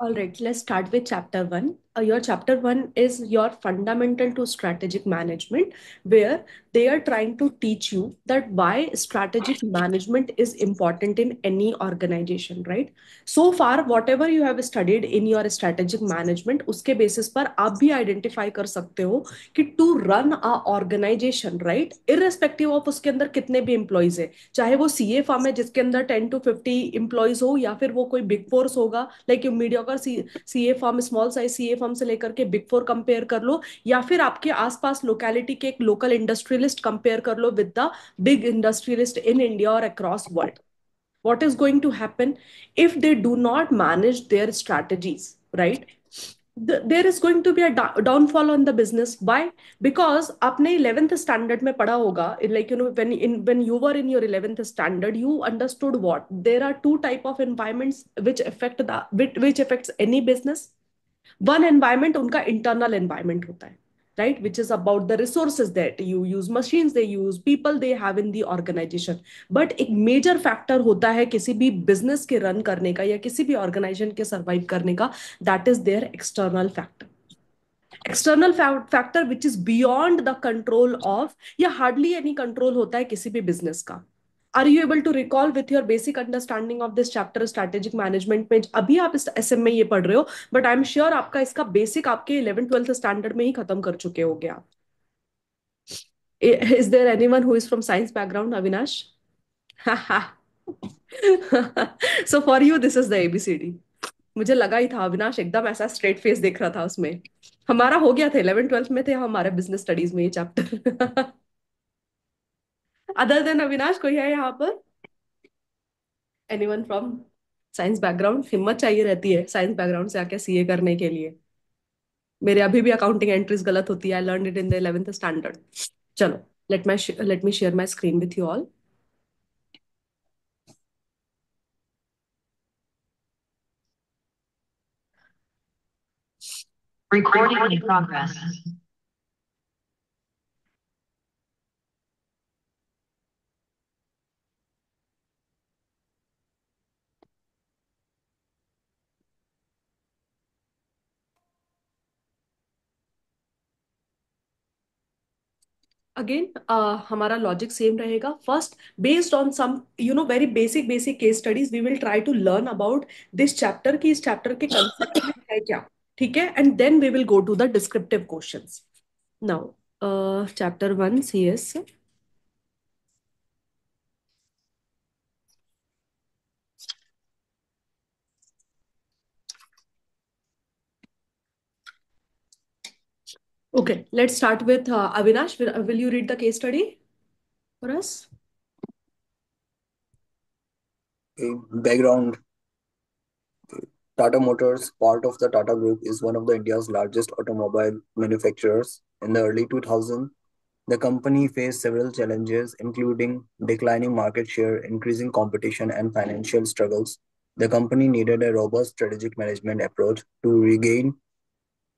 All right, let's start with chapter one. Your chapter one is your fundamental to strategic management, where they are trying to teach you that why strategic management is important in any organization, right? So far, whatever you have studied in your strategic management, उसके basis पर आप भी identify कर सकते हो कि to run a organization, right? Irrespective of उसके अंदर कितने भी employees है, चाहे वो सीए फर्म है जिसके अंदर 10 to 50 एम्प्लॉयज हो या फिर वो कोई बिग फोर्स होगा like mediocre CA firm small size CA firm से लेकर के बिग फोर कंपेयर कर लो या फिर आपके आसपास लोकेलिटी के एक लोकल इंडस्ट्रियलिस्ट कंपेयर कर लो with the big industrialist in India और across world. What is going to happen if they do not manage their strategies, right? There is going to be a downfall on the business. Why? Because आपने 11th standard में पढ़ा होगा, like when you were in your 11th standard, you understood what there are two type of environments which affect which affects any business. One environment उनका internal environment होता है, right, which is about the resources that you use, machines they use, people they have in the organization. But एक major factor होता है किसी भी business के run करने का या किसी भी organization के survive करने का, that is their external factor. External factor which is beyond the control of या hardly any control होता है किसी भी business का. Are you able to recall with your basic understanding of this chapter strategic management में अभी आप इस एसएम में ये पढ़ रहे हो बट आई एम श्योर आपका इसका बेसिक आपके 11th 12th स्टैंडर्ड में ही खत्म कर चुके होगे आप. Is there anyone who is from science background, Avinash? So for you this is the ABCD. मुझे लगा ही था अविनाश एकदम ऐसा स्ट्रेट फेस देख रहा था उसमें. हमारा हो गया था 11th 12th में थे हमारे बिजनेस स्टडीज में ये चैप्टर. अदर देन अविनाश कोई है यहाँ पर? Anyone from science background? हिम्मत चाहिए रहती है साइंस बैकग्राउंड से आके सीए करने के लिए. मेरे अभी भी अकाउंटिंग एंट्रीज गलत होती है. I learn it in the 11th standard. चलो, let me share my screen with you all. Recording in progress. Again हमारा लॉजिक सेम रहेगा. First, based on some very basic basic case studies we will try to learn about this chapter की इस chapter के concept में है क्या. ठीक है, and then we will go to the descriptive questions. Now chapter 1 CS. Okay, let's start with Avinash. Will you read the case study for us? Background. Tata Motors, part of the Tata Group, is one of the India's largest automobile manufacturers. In the early 2000s, the company faced several challenges, including declining market share, increasing competition, and financial struggles. The company needed a robust strategic management approach to regain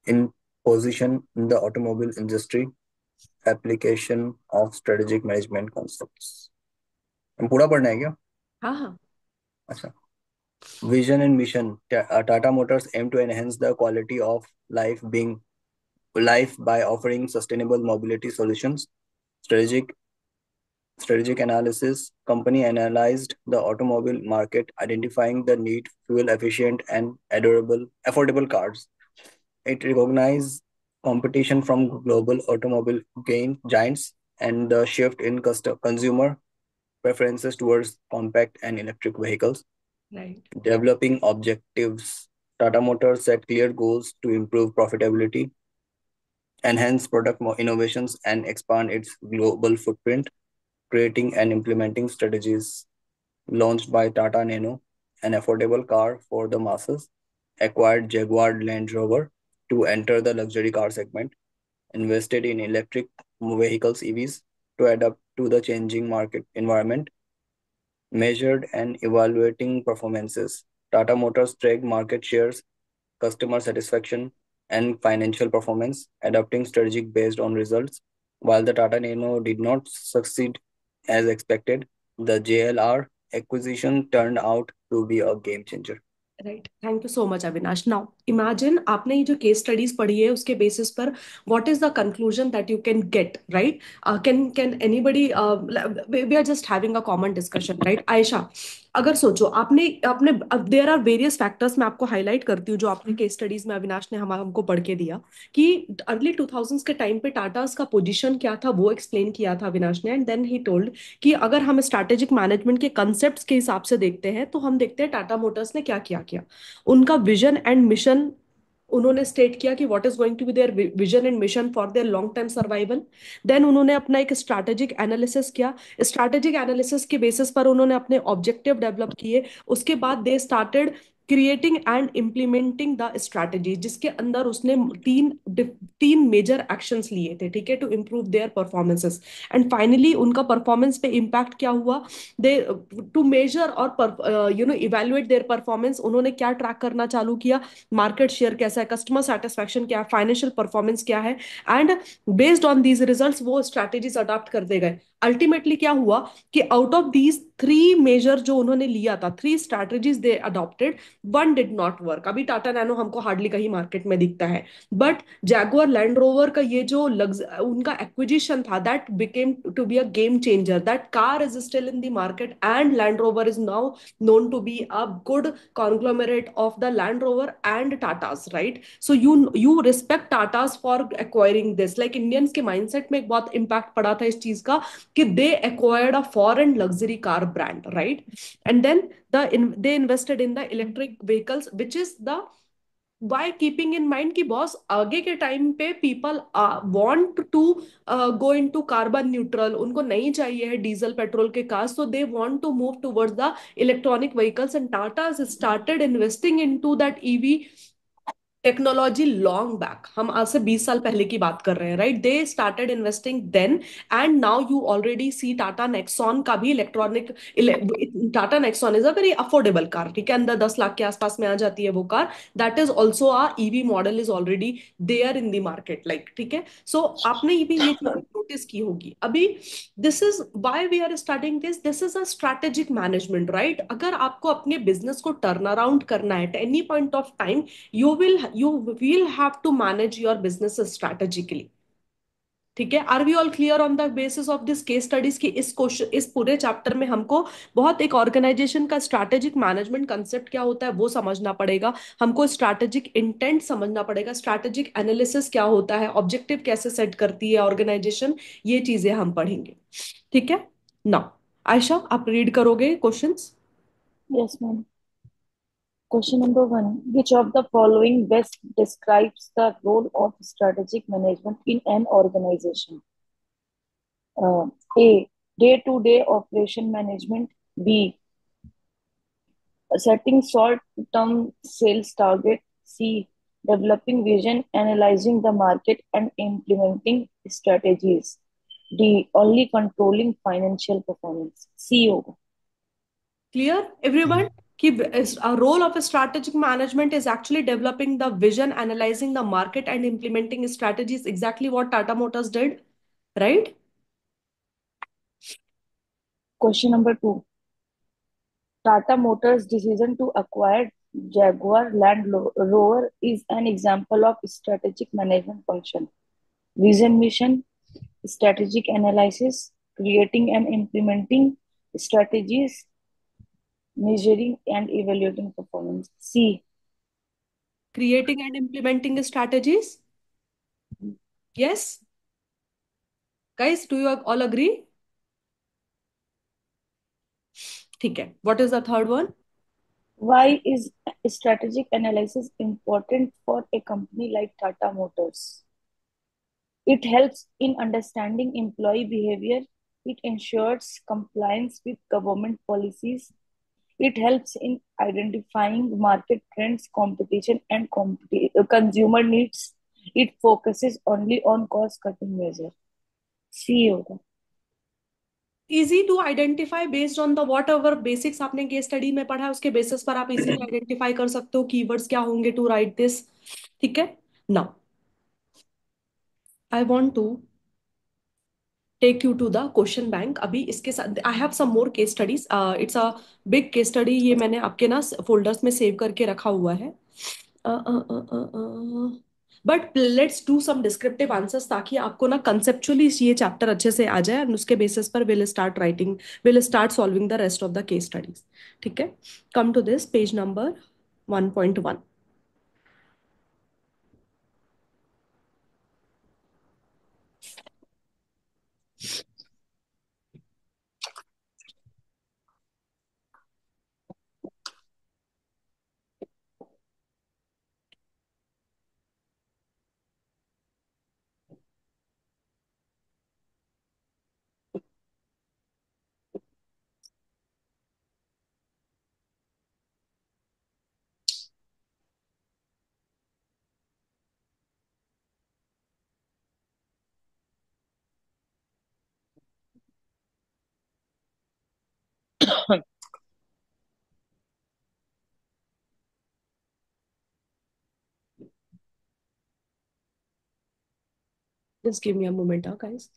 in position in the automobile industry. Application of strategic management concepts. हम पूरा पढ़ना है क्या? हाँ हाँ. अच्छा. Vision and mission. Tata Motors aim to enhance the quality of life by offering sustainable mobility solutions. Strategic analysis. Company analyzed the automobile market, identifying the need fuel efficient and affordable cars. It recognized competition from global automobile giants and the shift in consumer preferences towards compact and electric vehicles. Right. Developing objectives. Tata Motors set clear goals to improve profitability, enhance product innovations, and expand its global footprint. Creating and implementing strategies. Launched by Tata Nano, an affordable car for the masses. Acquired Jaguar Land Rover to enter the luxury car segment. Invested in electric vehicles EVs to adapt to the changing market environment. Measured and evaluating performances. Tata Motors tracked market shares, customer satisfaction, and financial performance, adopting strategic based on results. While the Tata Nano did not succeed as expected, the JLR acquisition turned out to be a game changer. Right, thank you so much Avinash. Now imagine आपने ये जो case studies पढ़ी है उसके basis पर what is the conclusion that you can get, right? Can anybody, we are just having a common discussion, right? Ayesha, अगर सोचो आपने आपने देयर आर वेरियस फैक्टर्स, मैं आपको हाईलाइट करती हूँ जो आपने केस स्टडीज में अविनाश ने हमको पढ़ के दिया कि अर्ली 2000s के टाइम पे टाटास का पोजीशन क्या था वो एक्सप्लेन किया था अविनाश ने, एंड देन ही टोल्ड कि अगर हम स्ट्रैटेजिक मैनेजमेंट के कंसेप्ट के हिसाब से देखते हैं तो हम देखते हैं टाटा मोटर्स ने क्या किया किया उनका विजन एंड मिशन। उन्होंने स्टेट किया कि what is going to be their vision and mission for their long term survival. Then उन्होंने अपना एक स्ट्रैटेजिक एनालिसिस किया। स्ट्रैटेजिक एनालिसिस के बेसिस पर उन्होंने अपने ऑब्जेक्टिव डेवलप किए। उसके बाद they started creating and implementing the strategy, जिसके अंदर उसने तीन मेजर एक्शंस लिए थे, ठीक है, to improve their performances. And finally उनका परफॉर्मेंस पे इम्पैक्ट क्या हुआ, दे टू मेजर और इवेल्युएट देयर परफॉर्मेंस, उन्होंने क्या ट्रैक करना चालू किया, मार्केट शेयर कैसा है, कस्टमर सेटिस्फैक्शन क्या है, फाइनेंशियल परफॉर्मेंस क्या है, and based on these results वो स्ट्रैटेजीज अडॉप्ट करते गए। अल्टीमेटली क्या हुआ कि out of these three major जो उन्होंने लिया था, three strategies they adopted, one did not work. अभी टाटा नैनो हमको हार्डली कहीं मार्केट में दिखता है, बट जैगुआर लैंड रोवर का ये जो उनका एक्विजिशन था, that became to be a game changer. That car is still in the market and Land Rover is now known to be a good conglomerate of the Land Rover and Tatas, right? So you respect Tatas for acquiring this, like Indians के mindset में एक बहुत impact पड़ा था इस चीज का कि they acquired a foreign luxury car brand, right? And then they invested in the electric vehicles, which is the why keeping in mind कि बॉस आगे के टाइम पे people want to go into carbon neutral, उनको नहीं चाहिए है diesel petrol के cars, so they want to move towards the electronic vehicles, and Tata started investing into that EV technology long back. हम आज से 20 साल पहले की बात कर रहे हैं, right? They started investing then, and now you already see Tata Nexon का भी electronic. Tata Nexon is a very affordable car, ठीक है, अंदर 10 लाख के आसपास में आ जाती है वो car. That is also a EV model is already there in the market, like, ठीक है। सो आपने ये भी ये नोटिस की होगी अभी। This is why we are starting this is a strategic management, right? अगर आपको अपने बिजनेस को टर्न अराउंड करना है at any point of time, you will have to manage your business strategically, ठीक है। Are we all clear on the basis of this case studies की इस क्वेश्चन, इस पूरे चैप्टर में हमको बहुत एक ऑर्गेनाइजेशन का स्ट्रैटेजिक मैनेजमेंट कंसेप्ट क्या होता है वो समझना पड़ेगा, हमको स्ट्रैटेजिक इंटेंट समझना पड़ेगा, स्ट्रैटेजिक एनालिसिस क्या होता है, ऑब्जेक्टिव कैसे सेट करती है ऑर्गेनाइजेशन, ये चीजें हम पढ़ेंगे, ठीक है ना? आयशा, आप रीड करोगे questions? Yes, ma'am. Question number one. Which of the following best describes the role of strategic management in an organization? Uh, A. Day-to-day operation management. B. Setting short-term sales target. C. Developing vision, analyzing the market, and implementing strategies. D. Only controlling financial performance. C होगा. Clear, everyone? कि a role of a strategic management is actually developing the vision, analyzing the market, and implementing strategies. Exactly what Tata Motors did, right? Question number two. Tata Motors' decision to acquire Jaguar Land Rover is an example of strategic management function. Vision mission, strategic analysis, creating and implementing strategies, measuring and evaluating performance. C. Creating and implementing strategies. Yes, guys, do you all agree? ठीक है. What is the third one? Why is strategic analysis important for a company like Tata Motors? It helps in understanding employee behavior. It ensures compliance with government policies. It helps in identifying market trends, competition, and consumer needs. It focuses only on cost-cutting measures. C होगा. Easy to identify based on the whatever basics आपने case study में पढ़ा है, उसके basis पर आप easily identify कर सकते हो कीवर्ड्स क्या होंगे टू राइट दिस, ठीक है। Now I want to take you to the question bank. अभी इसके साथ I have some more case studies, it's a big case study, ये मैंने आपके ना फोल्डर्स में सेव करके रखा हुआ है। But let's do some descriptive answers ताकि आपको ना कंसेप्चुअली ये चैप्टर अच्छे से आ जाए, और उसके बेसिस पर will start solving the rest of the case studies. ठीक है, come to this page number 1.1। Just give me a moment, guys.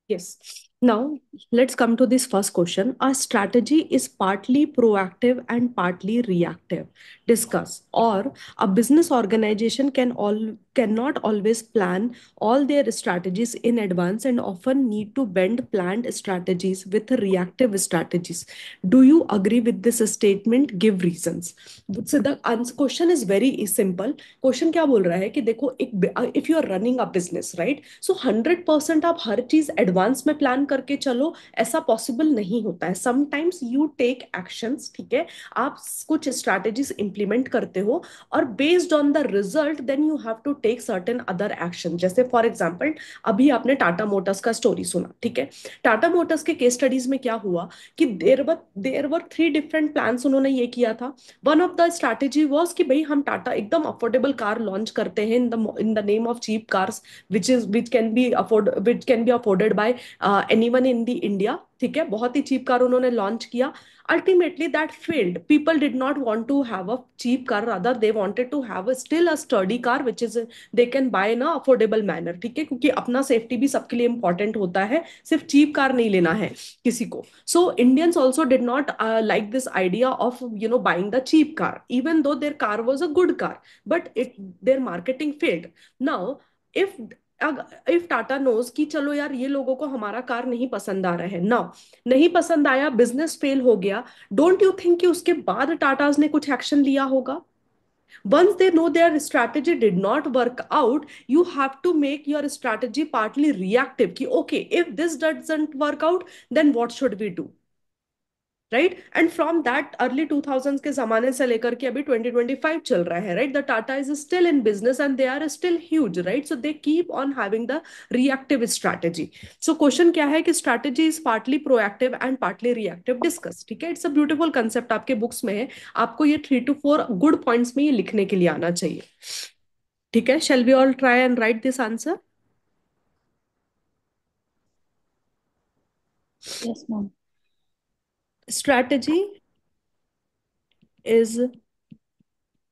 Yes. Now, let's come to this first question. A strategy is partly proactive and partly reactive. Discuss. Or a business organization cannot always plan all their strategies in advance and often need to bend planned strategies with reactive strategies. Do you agree with this statement? Give reasons. So the question is very simple. Question क्या बोल रहा है कि देखो, एक if you are running a business, right, so 100% आप हर चीज advance में प्लान करके चलो, ऐसा पॉसिबल नहीं होता है। समटाइम्स यू टेक एक्शंस, ठीक है, आप कुछ स्ट्रैटेजीज इंप्लीमेंट करते हो, और based on the result then you have to take certain other action. जैसे फॉर एग्जाम्पल, अभी आपने टाटा मोटर्स का स्टोरी सुना, ठीक है, टाटा मोटर्स के केस स्टडीज में क्या हुआ कि देर वर 3 डिफरेंट प्लान्स उन्होंने ये किया था। One of the strategy was कि भाई हम टाटा एकदम अफोर्डेबल कार लॉन्च करते हैं in the name of cheap cars, which can be afforded by anyone in the India. ठीक है, बहुत ही चीप कार उन्होंने लॉन्च किया। Ultimately that failed. People did not want to have a cheap car, rather they wanted to have still a sturdy car which is they can buy in affordable manner. ठीक है, क्योंकि अपना safety भी सबके लिए important होता है, सिर्फ चीप कार नहीं लेना है किसी को। So Indians also did not like this idea of buying the cheap car, even though their car was a good car, but their marketing failed. Now, if if Tata knows कि चलो यार ये लोगों को हमारा कार नहीं पसंद आ रहा है ना, नहीं पसंद आया, बिजनेस फेल हो गया, डोंट यू थिंक कि उसके बाद टाटाज ने कुछ एक्शन लिया होगा? Once they know their strategy did not work out, you have to make your strategy partly reactive कि okay, if this doesn't work out, then what should we do? Right, and from that early 2000s के जमाने से लेकर के अभी 2025 चल रहा है, right, the Tata is still in business and they are still huge, right, so they keep on having the reactive strategy. So question क्या है कि strategy is partly proactive and partly reactive, discuss. ठीक है, इट्स अ ब्यूटीफुल कंसेप्ट, आपके books में है, आपको ये 3 to 4 गुड पॉइंट्स में ये लिखने के लिए आना चाहिए। ठीक है, shall we all try and write this answer? Yes, ma'am. Strategy is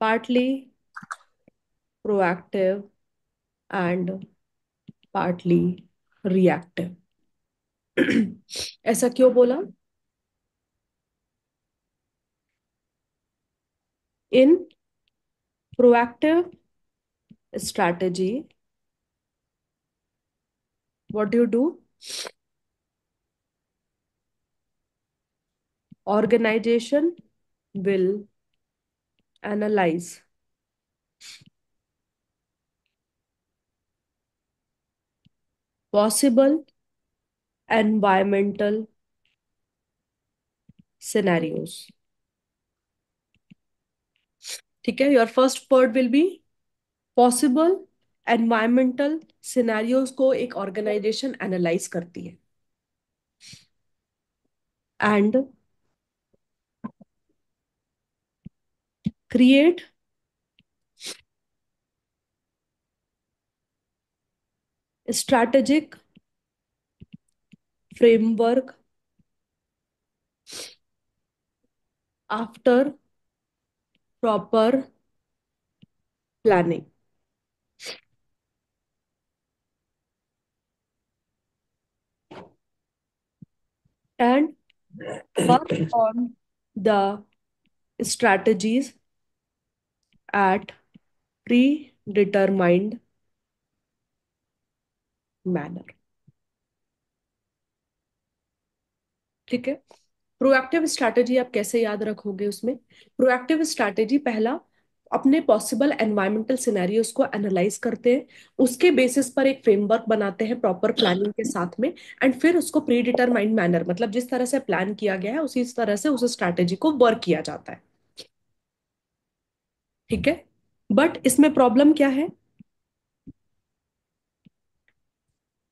partly proactive and partly reactive. ऐसा क्यों बोला? In proactive strategy, what do? Organization will analyze possible environmental scenarios. ठीक है, your first word will be possible environmental scenarios को एक organization analyze करती है and create strategic framework after proper planning and work on the strategies at predetermined manner. ठीक है, proactive strategy आप कैसे याद रखोगे? उसमें प्रोएक्टिव स्ट्रैटेजी पहला अपने पॉसिबल एनवायरमेंटल सिनेरियोस को एनालाइज करते हैं, उसके बेसिस पर एक फ्रेमवर्क बनाते हैं प्रॉपर प्लानिंग के साथ में, एंड फिर उसको प्री डिटरमाइंड मैनर, मतलब जिस तरह से प्लान किया गया है उसी तरह से उस स्ट्रैटेजी को वर्क किया जाता है। ठीक है, बट इसमें प्रॉब्लम क्या है?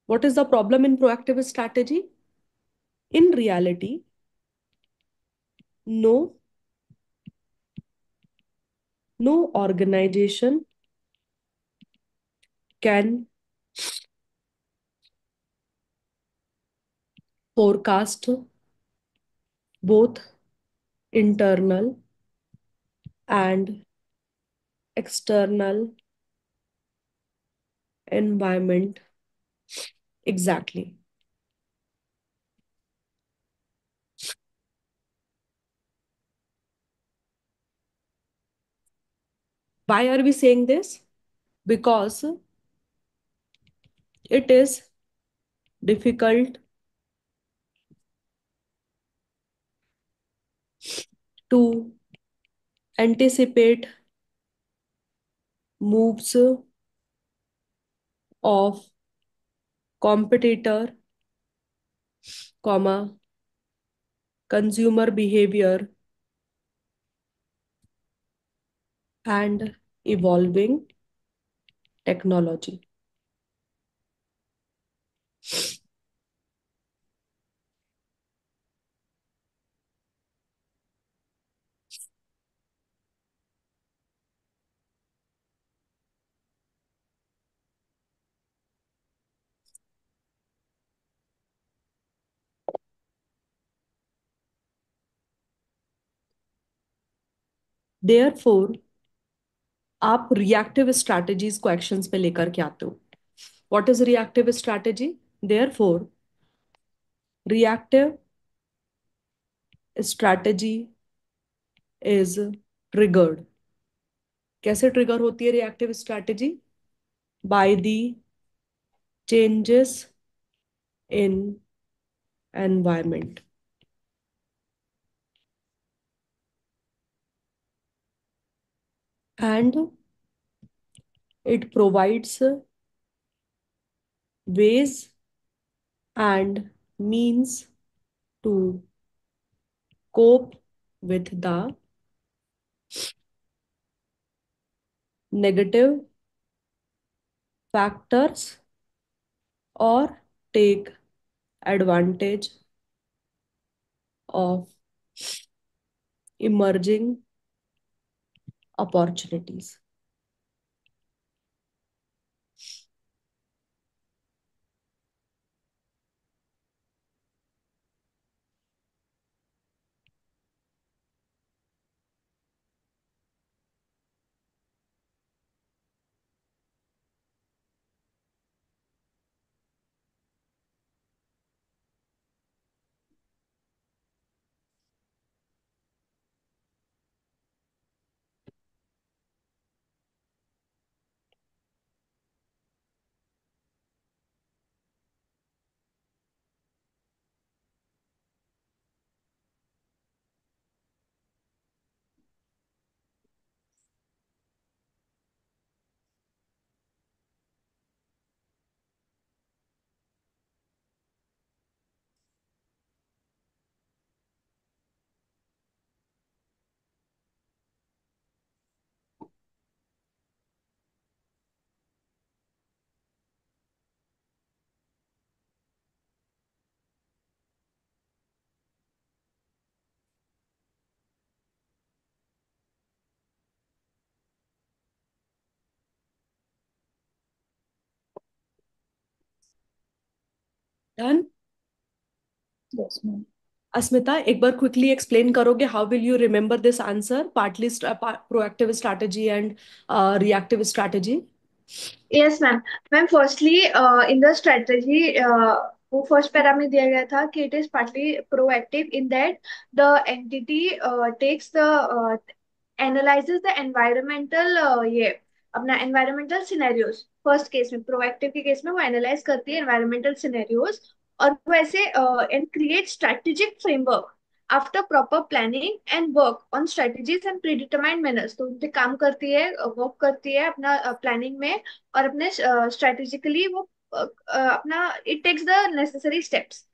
What is the problem in proactive strategy? In reality no no organization can forecast both internal and external environment exactly. Why are we saying this? Because it is difficult to anticipate moves of competitor, comma, consumer behavior and evolving technology. Therefore, आप reactive strategies को actions पे लेकर के आते हो। What is reactive strategy? Therefore reactive strategy is triggered. कैसे trigger होती है reactive strategy? By the changes in environment and it provides ways and means to cope with the negative factors or take advantage of emerging opportunities. Done. Yes, ma'am. Asmita, एक बार quickly explain करोगे how will you remember this answer, partly proactive strategy and reactive strategy? Yes ma'am. Ma'am firstly in the strategy, वो first para में दिया गया था कि it is partly proactive in that the entity takes the analyses the environmental, ये अपना environmental scenarios. First case में, proactive के केस में, वो एनालाइज करती है एनवायरमेंटल सिनेरियोज, और वो ऐसे and create strategic framework after proper planning and work on strategies and predetermined manners. तो उनसे काम करती है, वर्क करती है अपना प्लानिंग में, और अपने स्ट्रेटेजिकली वो अपना it takes the necessary steps.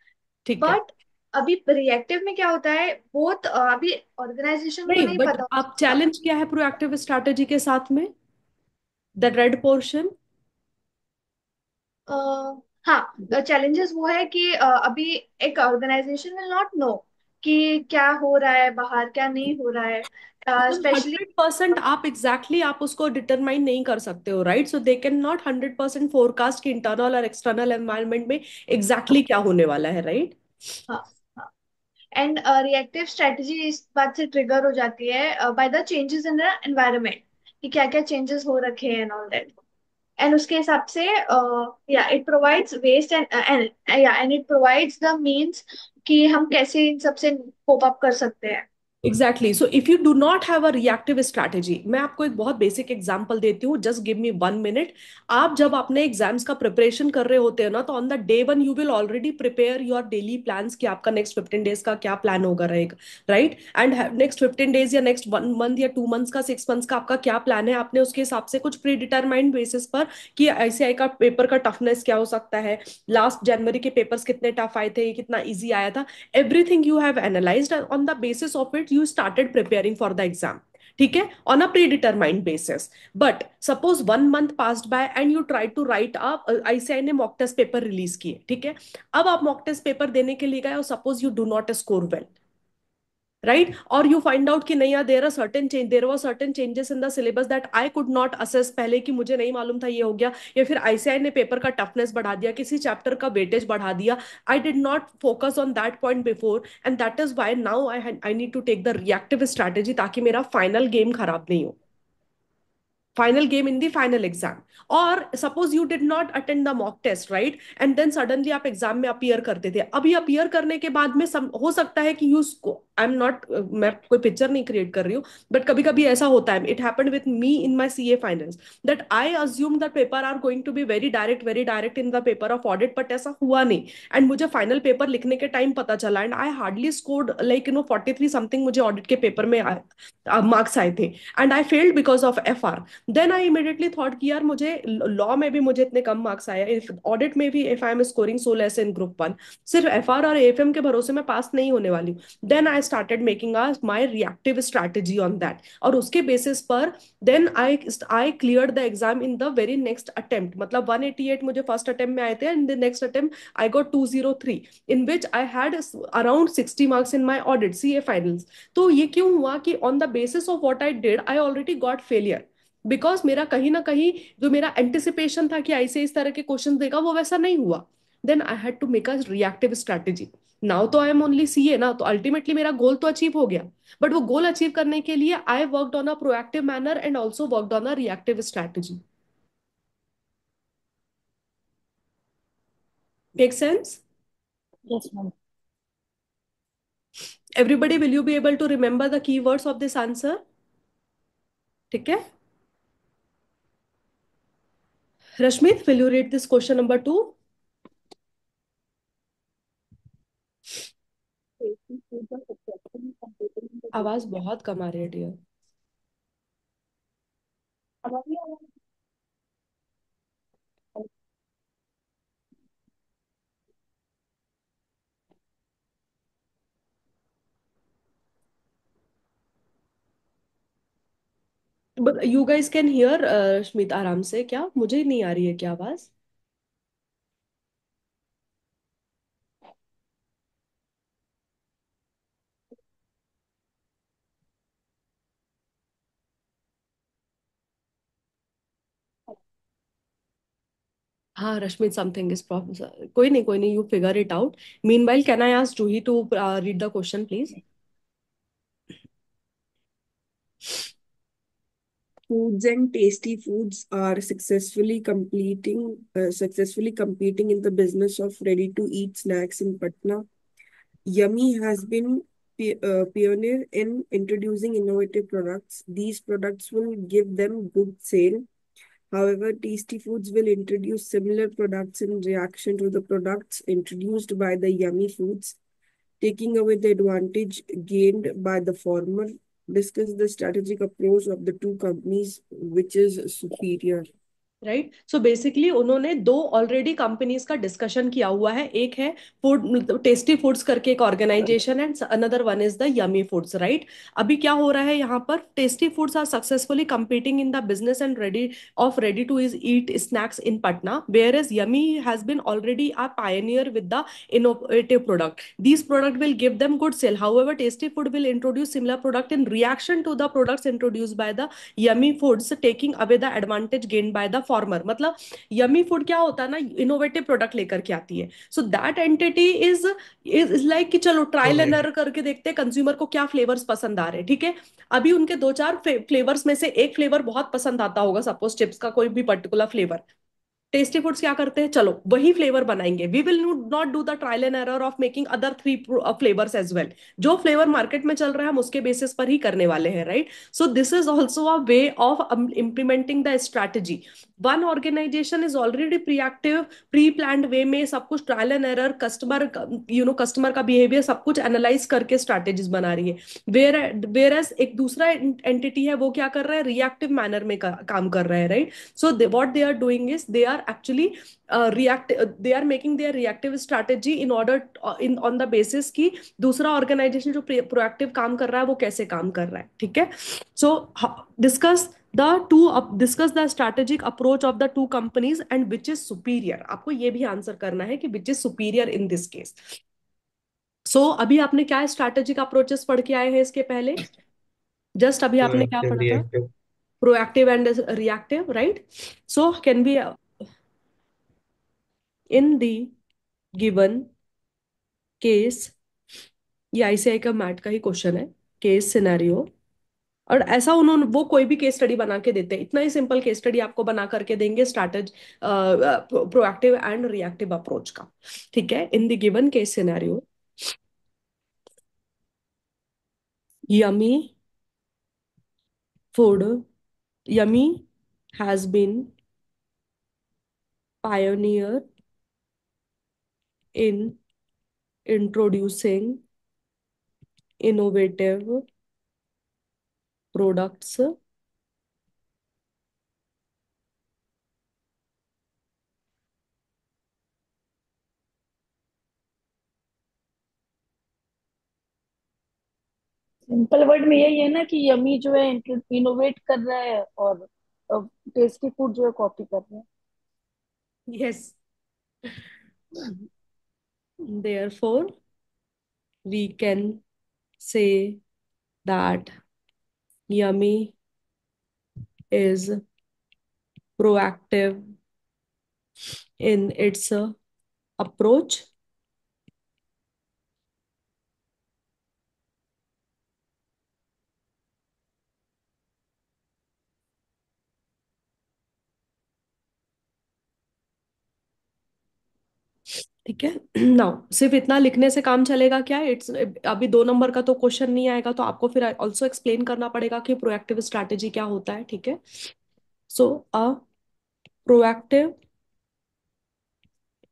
ठीक है। बट अभी रिएक्टिव में क्या होता है, बहुत अभी ऑर्गेनाइजेशन को नहीं, नहीं बट पता हो आप सकता। चैलेंज क्या है प्रोएक्टिव स्ट्रैटेजी के साथ में, द रेड पोर्शन? हाँ, चैलेंजेस वो है कि अभी एक ऑर्गेनाइजेशन विल नॉट नो कि क्या हो रहा है बाहर, क्या नहीं हो रहा है, स्पेशली। 100% आप एग्जैक्टली आप उसको डिटरमाइन नहीं कर सकते हो, right? So they can not 100% forecast कि इंटरनल और एक्सटर्नल एनवायरनमेंट में एग्जैक्टली क्या होने वाला है, राइट? हाँ, हाँ। एंड रिएक्टिव स्ट्रेटजी इस बात से ट्रिगर हो जाती है by the changes in the environment, कि क्या क्या चेंजेस हो रखे हैं एंड ऑल दैट। एंड उसके हिसाब से या इट प्रोवाइड्स वेस्ट एंड या and it provides the means कि हम कैसे इन सब से कोप अप कर सकते हैं। Exactly. So if you do not have a reactive strategy, मैं आपको एक बहुत बेसिक एग्जांपल देती हूँ, जस्ट गिव मी 1 मिनट। आप जब अपने एग्जाम्स का प्रिपरेशन कर रहे होते हैं ना, तो on the day one you will already prepare your daily plans कि आपका नेक्स्ट 15 डेज का क्या प्लान होगा रहेगा, राइट? एंड नेक्स्ट 15 डेज या नेक्स्ट 1 मंथ या 2 मंथ्स का, 6 मंथ्स का आपका क्या प्लान है, आपने उसके हिसाब से कुछ प्री डिटरमाइंड बेसिस पर कि आईसीआई का पेपर का टफनेस क्या हो सकता है, लास्ट जनवरी के पेपर्स कितने टफ आए थे, ये कितना ईजी आया था, everything you have analyzed, and on the basis of it you started preparing for the exam. ठीक है, on a predetermined basis. But suppose 1 month passed by and you tried to write up, ICI ने mock test paper release किए, ठीक है? अब आप mock test paper देने के लिए गए और suppose you do not score well, right? और यू फाइंड आउट कि नहीं यार, there were certain changes in the syllabus that I could not assess पहले, कि मुझे नहीं मालूम था ये हो गया, या फिर आईसीआई ने पेपर का टफनेस बढ़ा दिया, किसी चैप्टर का वेटेज बढ़ा दिया, I did not focus on that point before, and that is why now I need to take the reactive strategy, ताकि मेरा फाइनल गेम खराब नहीं हो, final game in the final exam. और suppose you did not attend the mock test, right? And then suddenly आप exam में appear करते थे, अभी अपीयर करने के बाद में हो सकता है कि यू, आई एम नॉट, मैं कोई पिक्चर नहीं क्रिएट कर रही हूँ, बट कभी कभी ऐसा होता है, it happened with me in my CA finance, that I assume the paper are going to be very direct in the paper of audit, but ऐसा हुआ नहीं, एंड मुझे फाइनल पेपर लिखने के टाइम पता चला, and I hardly scored like 43 something, मुझे audit के पेपर में मार्क्स आए थे, and I failed because of F R. Then I immediately thought कि यार, मुझे लॉ में भी मुझे इतने कम मार्क्स आए, इफ ऑडिट में भी if I am scoring so less in group 1, सिर्फ एफआर और एएफएम के भरोसे मैं पास नहीं होने वाली हूँ। Then I started making my reactive strategy on that, और उसके बेसिस पर then I clear the exam in the very next attempt, मतलब 188 मुझे फर्स्ट अटेम्प्ट में आए थे, and the next attempt I got 203, in which I had around 60 marks in my audit CA finals. तो ये क्यों हुआ कि on the basis of what I did I already got failure, because मेरा कहीं ना कहीं जो मेरा एंटिसिपेशन था कि ऐसे इस तरह के क्वेश्चन देगा, वो वैसा नहीं हुआ। Then I had to make a reactive strategy. Now तो आई एम ओनली सीए ना, तो अल्टीमेटली मेरा गोल तो अचीव हो गया, बट वो गोल अचीव करने के लिए I worked on a proactive manner and also worked on a reactive strategy. Make sense? Yes, ma'am. Everybody, will you be able to remember the key words of this answer? ठीक है, Rashmit, will you read this question number 2? आवाज बहुत कम आ रही है dear. You guys can hear Smit आराम से क्या? मुझे नहीं आ रही है क्या आवाज? हाँ रश्मि, समथिंग इज प्रॉब्लम, कोई नहीं, you figure it out. Meanwhile can I ask Juhi to read the question please? Foods and Tasty Foods are successfully competing in the business of ready-to-eat snacks in Patna. Yummy has been pioneer in introducing innovative products. These products will give them good sale. However, Tasty Foods will introduce similar products in reaction to the products introduced by the Yummy Foods, taking away the advantage gained by the former. Discuss the strategic approach of the two companies, which is superior. Right, so basically उन्होंने दो already companies का discussion किया हुआ है। एक है food tasty foods करके एक organisation, and another one is the yummy foods, right. अभी क्या हो रहा है यहाँ पर, tasty foods are successfully competing in the business and ready to is eat snacks in Patna, whereas Yummy has been already a pioneer with the innovative product. These product will give them good sale. However, Tasty Food will introduce similar product in reaction to the products introduced by the Yummy Foods, taking away the advantage gained by the former. मतलब Yummy Food क्या होता है ना, innovative product लेकर के आती है। So that entity is like कि चलो ट्रायल एंड एरर करके देखते हैं कंज्यूमर को क्या फ्लेवर्स पसंद आ रहे हैं, ठीक है। अभी उनके दो चार फ्लेवर्स में से एक फ्लेवर बहुत पसंद आता होगा, सपोज चिप्स का कोई भी पर्टिकुलर फ्लेवर। टेस्टी फूड्स क्या करते हैं, चलो वही फ्लेवर बनाएंगे, we will not do the trial and error of making other three flavours as well. जो फ्लेवर मार्केट में चल रहा है हम उसके बेसिस पर ही करने वाले हैं, right. So this is also a way of implementing the strategy. One organisation is already preactive, pre planned way में सब कुछ ट्रायल एंड एरर, कस्टमर का बिहेवियर सब कुछ एनालाइज करके स्ट्रैटेजीज बना रही है। वेर एज एक दूसरा एंटिटी है, वो क्या कर रहा है, रिएक्टिव मैनर में काम कर रहा है, right. So what they are doing is they are actually they are making their reactive strategy in order in on the basis कि दूसरा ऑर्गेनाइजेशन जो प्रोएक्टिव काम कर रहा है वो कैसे काम कर रहा है, ठीक है। सो discuss the discuss the strategic approach of the two companies and which is superior। आपको ये भी आंसर करना है कि which is superior in this case। सो अभी आपने क्या स्ट्रैटेजिक अप्रोचेस पढ़ के आए हैं इसके पहले? जस्ट अभी आपने क्या Proactive, पढ़ा था? reactive. Proactive and reactive, right? So can we in the given case, ये आईसीआई का मैट का ही क्वेश्चन है, केस सिनेरियो। और ऐसा उन्होंने वो कोई भी केस स्टडी बना के देते हैं, इतना ही सिंपल केस स्टडी आपको बना करके देंगे स्ट्रैटेज प्रोएक्टिव एंड रिएक्टिव अप्रोच का, ठीक है। In the given case scenario, yummy food yummy has been pioneer in introducing innovative products simple word में यही है ना कि यमी जो है इनोवेट कर रहा है और टेस्टी फूड जो है कॉपी कर रहा है। yes, therefore we can say that yummy is proactive in its approach ठीक है। नाउ सिर्फ इतना लिखने से काम चलेगा क्या? इट्स अभी 2 नंबर का तो क्वेश्चन नहीं आएगा, तो आपको फिर ऑल्सो एक्सप्लेन करना पड़ेगा कि प्रोएक्टिव स्ट्रैटेजी क्या होता है, ठीक है। So a proactive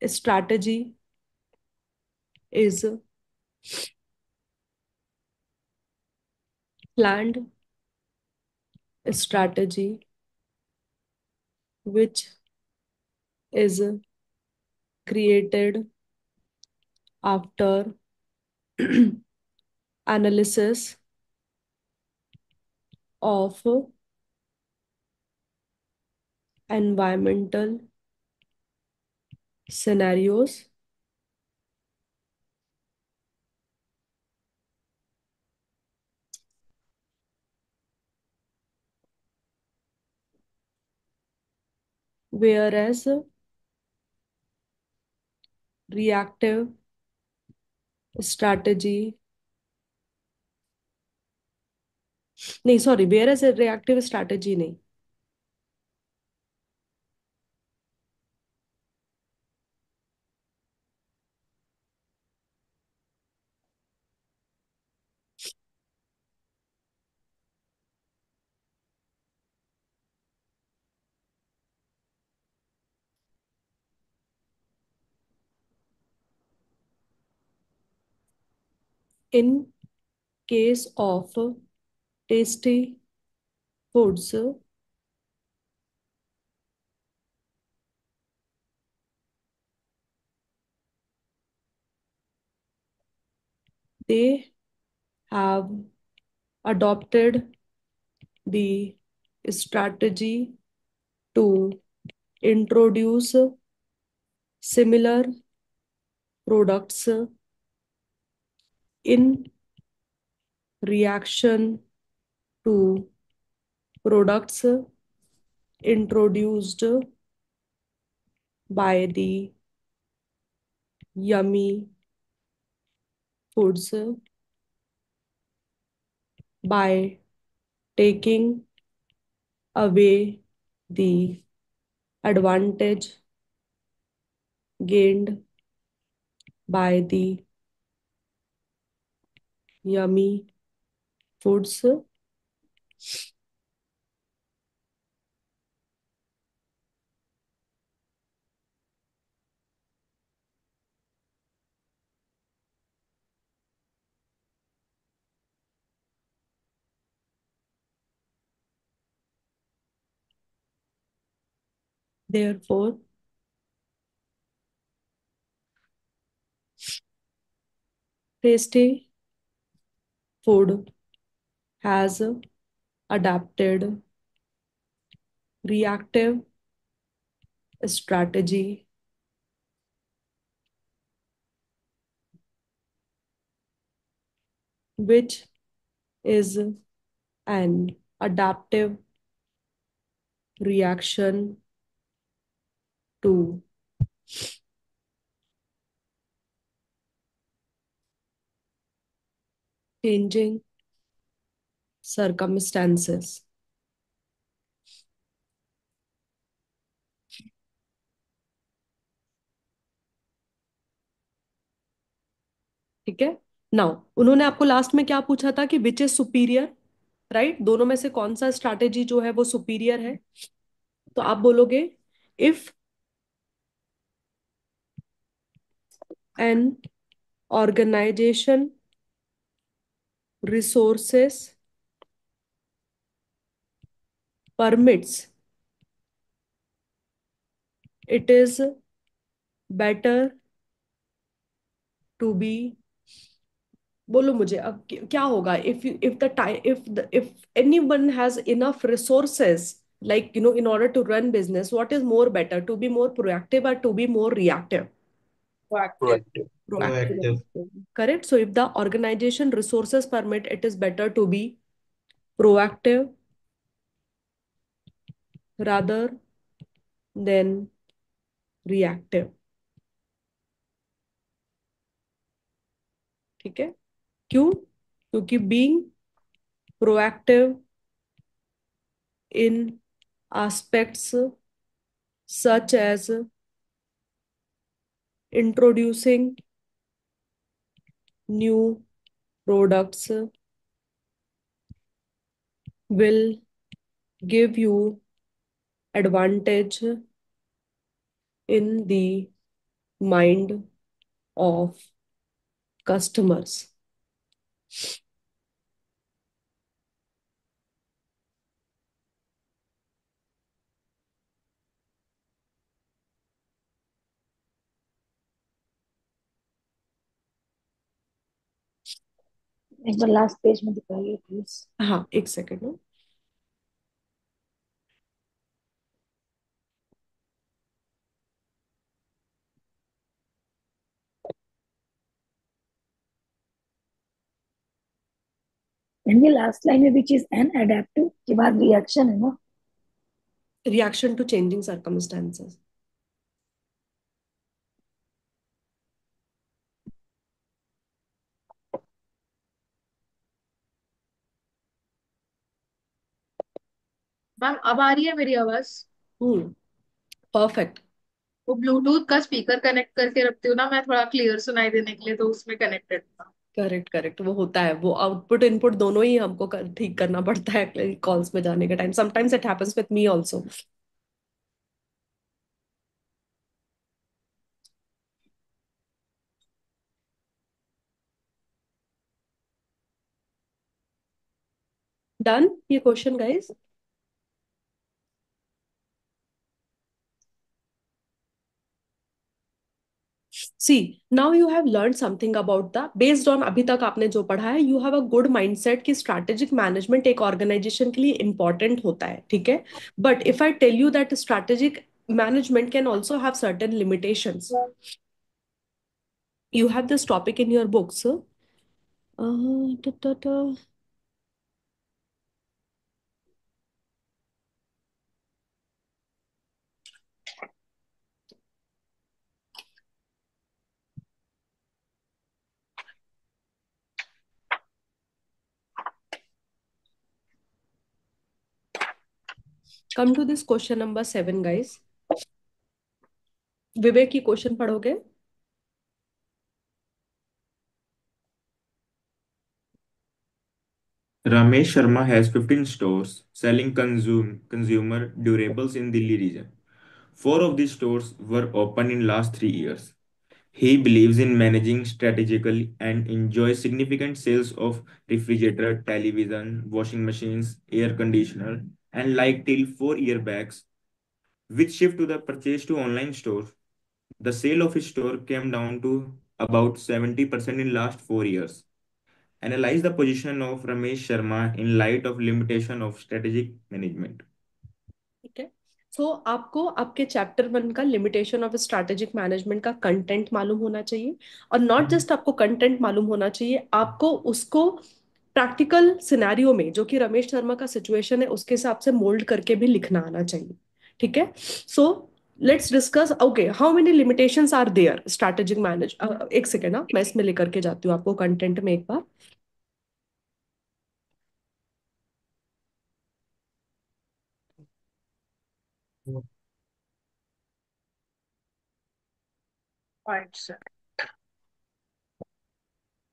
strategy is planned strategy which is created after analysis of environmental scenarios, whereas reactive strategy. नहीं sorry, where is reactive strategy नहीं. In case of tasty foods, they have adopted the strategy to introduce similar products in reaction to products introduced by the yummy foods by taking away the advantage gained by the yummy foods. Therefore, tasty food has adapted reactive strategy which is an adaptive reaction to changing circumstances. ठीक है. Now उन्होंने आपको last में क्या पूछा था कि which is superior, right? दोनों में से कौन सा स्ट्रैटेजी जो है वो सुपीरियर है? तो आप बोलोगे if an organisation resources permits, it is better to be. बोलो मुझे अब क्या होगा if the time if anyone has enough resources, like in order to run business, what is more better, to be more proactive or to be more reactive? Proactive. Proactive. Proactive. Correct. So if the organization resources permit, it is better to be proactive rather than reactive. ठीक है. क्यों? क्योंकि being proactive in aspects such as introducing new products will give you advantage in the mind of customers. एक बार last page में दिखाइए please. हाँ, एक second में. ये लास्ट लाइन में विच इज एन अडेप्टिव के बाद रिएक्शन है ना. Reaction to changing circumstances. Ma'am अब आ रही है मेरी आवाज? परफेक्ट। वो ब्लूटूथ का स्पीकर कनेक्ट करके रखती हूँ ना मैं, थोड़ा क्लियर सुनाई देने के लिए, तो उसमें कनेक्टेड था। करेक्ट करेक्ट, वो होता है, वो आउटपुट इनपुट दोनों ही हमको ठीक करना पड़ता है कॉल्स में जाने के time. Sometimes it happens with me also. Done ये question guys? See, now you have learn something about the, based on अभी तक आपने जो पढ़ा है, you have a good mindset कि स्ट्रैटेजिक मैनेजमेंट एक ऑर्गेनाइजेशन के लिए इंपॉर्टेंट होता है, ठीक है। But if I tell you that strategic management can also have certain limitations, you have this topic in your books. Ta, ta, ta. Come to this question number 7 guys. विवेक की question पढ़ोगे? Ramesh Sharma has 15 stores selling consumer durables in Delhi region. Four of these stores were opened in last 3 years. He believes in managing strategically and enjoys significant sales of refrigerator, television, washing machines, air conditioner, and like till 4 year bags, which shift to the purchase to online store. The sale of his store came down to about 70% in last 4 years. Analyze the position of Ramesh Sharma in light of limitation of strategic management. ठीक है। सो आपको आपके chapter 1 का limitation of strategic management का content मालूम होना चाहिए, और नॉट जस्ट आपको कंटेंट मालूम होना चाहिए, आपको उसको प्रैक्टिकल सिनेरियो में, जो कि रमेश शर्मा का सिचुएशन है, उसके हिसाब से मोल्ड करके भी लिखना आना चाहिए, ठीक है। So let's discuss, okay, how many limitations are there strategic manage, एक सेकेंड ना, मैं इसमें लेकर के जाती हूँ आपको कंटेंट में एक बार। अच्छा।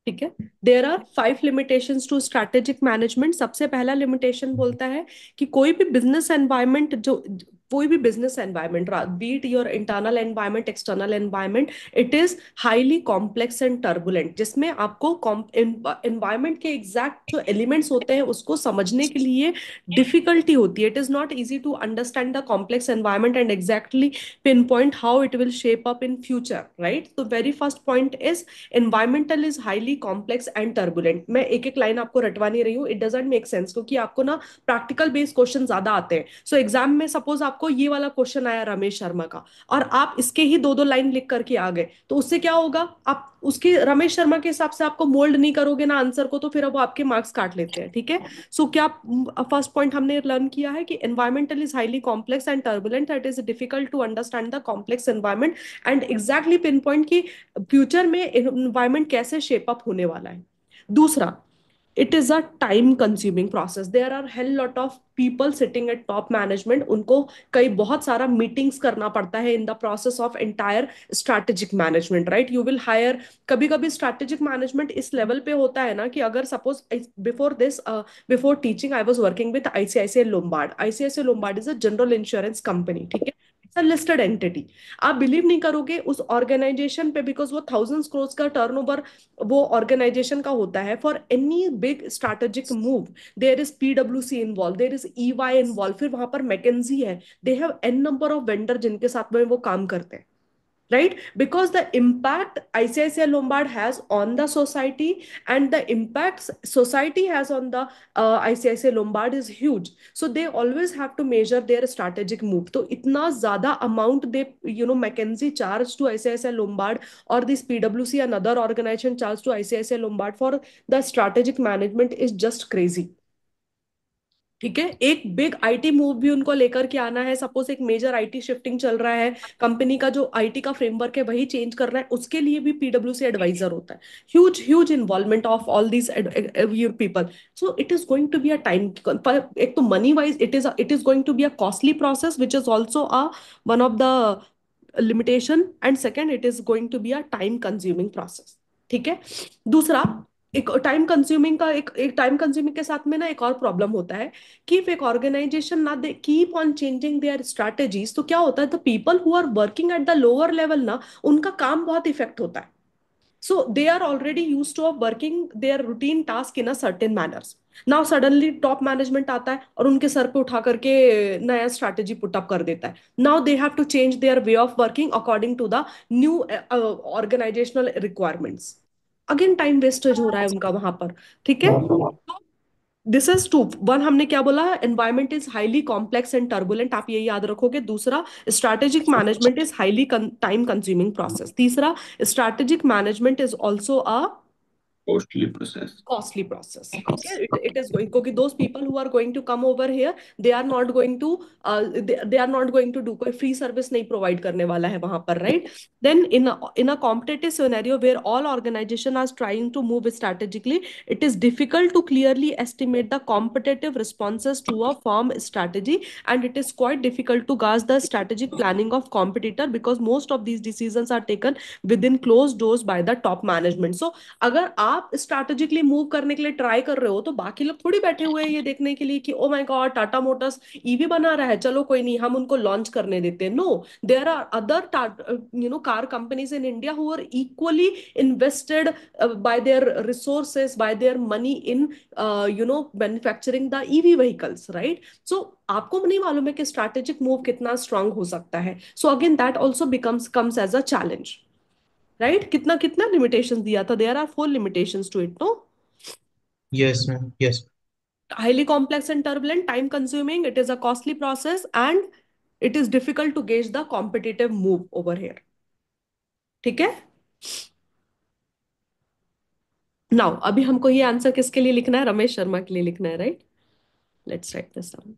ठीक है। There are 5 limitations to strategic management. सबसे पहला लिमिटेशन बोलता है कि कोई भी बिजनेस एनवायरनमेंट, जो कोई भी business environment, be it your internal environment, external environment, it is highly complex and turbulent, जिसमें आपको एनवायरनमेंट के एग्जैक्ट जो एलिमेंट्स होते हैं उसको समझने के लिए डिफिकल्टी होती है। It is not easy to understand the complex environment and exactly pin point how it will shape up in future, right. तो very first point is environmental is highly complex and turbulent. मैं एक एक line आपको रटवा नहीं रही हूँ, it doesn't make sense, क्योंकि आपको ना प्रैक्टिकल बेस्ड क्वेश्चन ज्यादा आते हैं। सो एग्जाम में सपोज आपको ये वाला क्वेश्चन आया रमेश शर्मा का, और आप इसके ही दो दो लाइन लिख करके आ गए, तो उससे क्या होगा, आप उसके रमेश शर्मा के हिसाब से आपको मोल्ड नहीं करोगे ना आंसर को, तो फिर अब आपके मार्क्स काट लेते हैं, ठीक है। सो क्या फर्स्ट पॉइंट हमने लर्न किया है कि environmental is highly complex and turbulent, that is difficult to understand the complex environment and exactly pin point की फ्यूचर में एनवायरमेंट कैसे शेप अप होने वाला है। दूसरा, it is a time consuming process. There are hell lot of people sitting at top management, उनको कई बहुत सारा मीटिंग्स करना पड़ता है in the process of entire strategic management, right? You will hire, कभी कभी strategic management इस लेवल पे होता है ना कि अगर suppose before this, before teaching I was working with ICICI Lombard. ICICI Lombard is a general insurance company, ठीक है, इट्स अ लिस्टेड एंटिटी। आप बिलीव नहीं करोगे उस ऑर्गेनाइजेशन पे, बिकॉज वो थाउजेंड्स करोड़ का टर्नओवर वो ऑर्गेनाइजेशन का होता है। For any big strategic move there is पीडब्ल्यूसी involve, there is EY involve, फिर वहां पर मैकेंजी है, they have an number of vendor जिनके साथ में वो काम करते हैं, right? Because the impact ICICI Lombard has on the society and the impacts society has on the ICICI Lombard is huge. So they always have to measure their strategic move. तो इतना ज्यादा amount they, McKinsey charge to ICICI Lombard, or this PwC another organization charge to ICICI Lombard for the strategic management is just crazy. ठीक है, एक big IT move भी उनको लेकर के आना है, सपोज एक मेजर आईटी शिफ्टिंग चल रहा है, कंपनी का जो आईटी का फ्रेमवर्क है वही चेंज कर रहा है, उसके लिए भी पीडब्ल्यूसी एडवाइजर होता है। Huge huge involvement of all these your people. So it is going to be a time, एक तो money wise it is going to be a costly process which is also a one of the limitation, and second it is going to be a time consuming process. ठीक है। दूसरा, एक time consuming का एक time consuming के साथ में ना एक और प्रॉब्लम होता है कि if एक ऑर्गेनाइजेशन ना they keep on changing their strategies, तो क्या होता है, the people who are working at the lower level ना, उनका काम बहुत इफेक्ट होता है। So they are already use to of working their routine task in a certain manners. Now suddenly top management आता है और उनके सर पे उठा करके नया स्ट्रैटेजी पुटअप कर देता है। Now they have to change their way of working according to the new organisational requirements. Again time wastage हो रहा है उनका वहां पर। ठीक है। दिस इज टू वन, हमने क्या बोला, environment is highly complex and turbulent, आप ये याद रखोगे। दूसरा, strategic management is highly time consuming process. तीसरा, strategic management is also a costly process. costly process. ठीक है, it is going, क्योंकि those people who are going to come over here, they are not going to they are not going to do, कोई free service नहीं provide करने वाला है वहां पर, right? Then in a competitive scenario where all organization are trying to move strategically, it is difficult to clearly estimate the competitive responses to a firm strategy, and it is quite difficult to gauge the strategic planning of competitor, because most of these decisions are taken within closed doors by the top management. So अगर आप strategically move करने के लिए try कर रहे हो, तो बाकी लोग थोड़ी बैठे हुए हैं ये देखने के लिए कि oh my God, Tata Motors EV बना रहा है, चलो कोई नहीं, हम उनको लॉन्च करने देते हैं। No, there are other car companies in India who are equally invested by their resources, by their money in manufacturing the EV vehicles, right? So आपको नहीं मालूम है कि स्ट्रैटेजिक मूव कितना स्ट्रांग हो सकता है। So again that also becomes comes as a challenge, right? कितना कितना लिमिटेशंस दिया था, there are 4 limitations to it, no? Yes, ma'am. Yes. Highly complex and turbulent, time consuming, it is a costly process, and it is difficult to gauge the competitive move over here. ठीक है। Now अभी हमको ये answer किसके लिए लिखना है? रमेश शर्मा के लिए लिखना है, right? Let's write this down.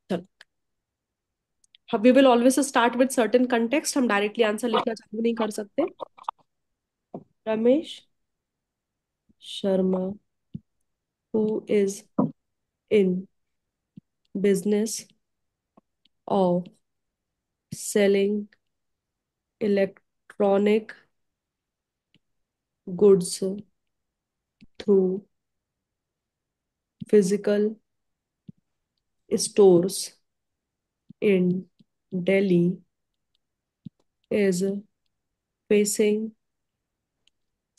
चलो, we will always start with certain context, हम डायरेक्टली आंसर लिखना चालू नहीं कर सकते। Ramesh Sharma who is in business of selling electronic goods through physical stores in Delhi is facing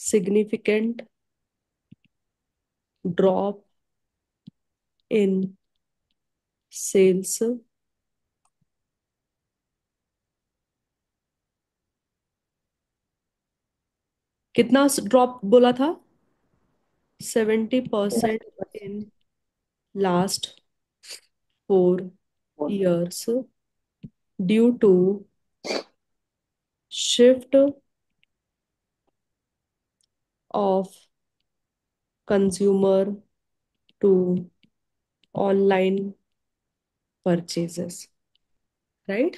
significant drop in sales. कितना drop बोला था? 70% in last 4 years due to shift of consumer to online purchases, right?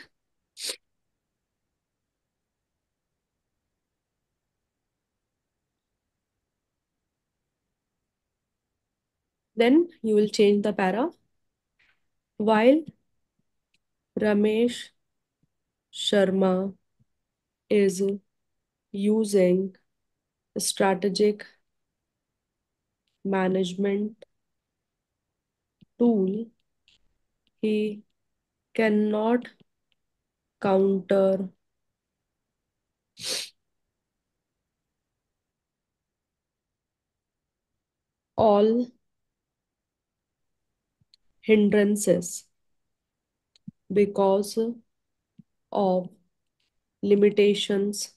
Then you will change the para. While Ramesh Sharma is using strategic management tool, he cannot counter all hindrances because of limitations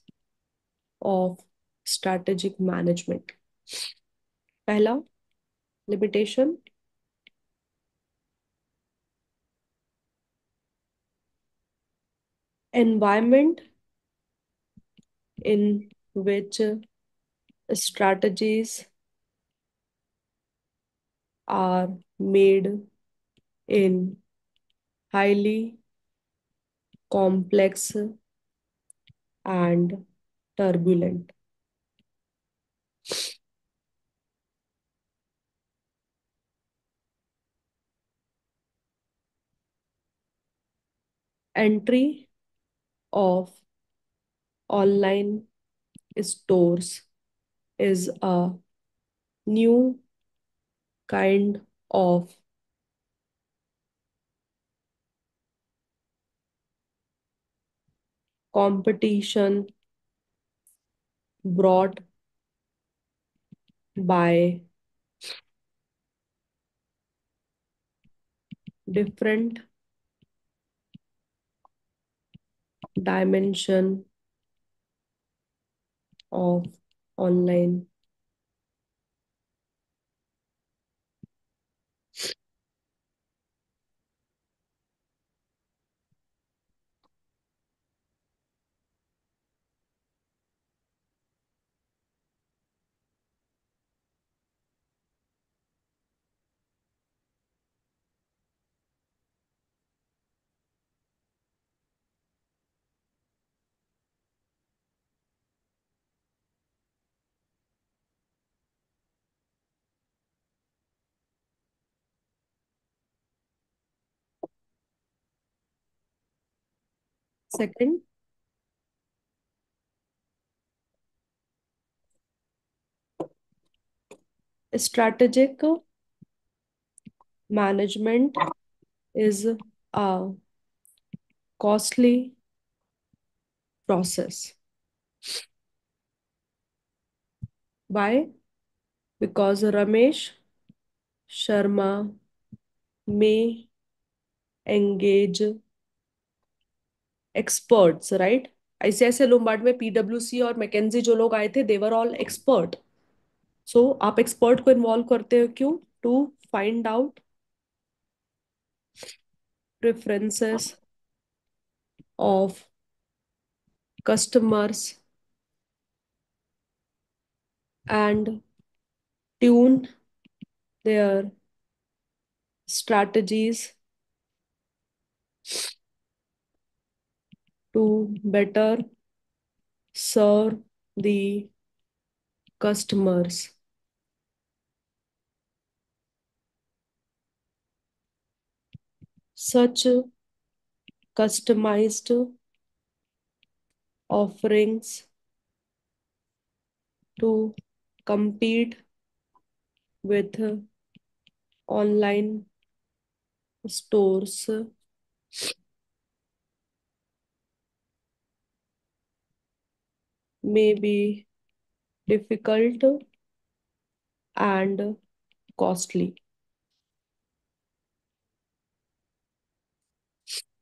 of strategic management. पहला limitation, environment in which strategies are made in highly complex and turbulent entry of online stores is a new kind of competition brought by different dimension of online second strategic management is a costly process. Why? Because Ramesh Sharma may engage experts, right? ICICI Lombard में PwC और McKenzie जो लोग आए थे, they were all expert. So आप expert को involve करते हो क्यों? To find out preferences of customers and tune their strategies to better serve the customers. Such customized offerings to compete with online stores may be difficult and costly.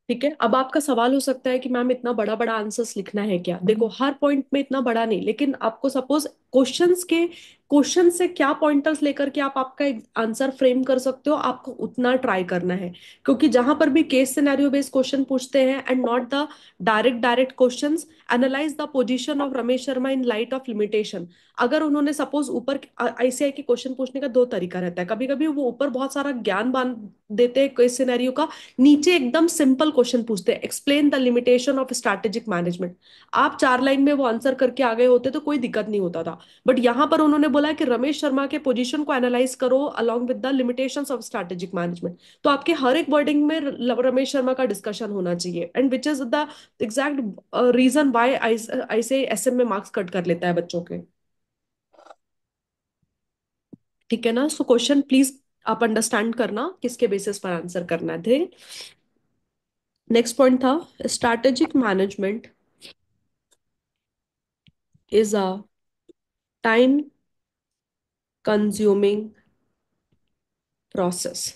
ठीक है, अब आपका सवाल हो सकता है कि मैम इतना बड़ा बड़ा आंसर्स लिखना है क्या? देखो, हर पॉइंट में इतना बड़ा नहीं, लेकिन आपको सपोज क्वेश्चन से क्या पॉइंटर्स लेकर के आप आपका आंसर फ्रेम कर सकते हो, आपको उतना ट्राई करना है। क्योंकि जहां पर भी केस सिनेरियो बेस्ड क्वेश्चन पूछते हैं and not the direct questions, analyse the position of Ramesh Sharma in light of limitation. अगर उन्होंने सपोज ऊपर आईसीआई के क्वेश्चन पूछने का दो तरीका रहता है, कभी कभी वो ऊपर बहुत सारा ज्ञान बांध देते हैं केस सिनेरियो का, नीचे एकदम सिंपल क्वेश्चन पूछते हैं, explain the limitation of strategic management. आप 4 लाइन में वो आंसर करके आ गए होते तो कोई दिक्कत नहीं होता था। बट यहां पर उन्होंने बोला है कि रमेश शर्मा के पोजीशन को एनालाइज करो along with the limitations of strategic management. तो आपके हर एक वर्डिंग में रमेश शर्मा का डिस्कशन होना चाहिए, and which is the exact reason why I say SM में मार्क्स कट कर लेता है बच्चों के। ठीक है ना? सो क्वेश्चन प्लीज आप अंडरस्टैंड करना किसके बेसिस पर आंसर करना थे। नेक्स्ट पॉइंट था, strategic management is a time consuming process.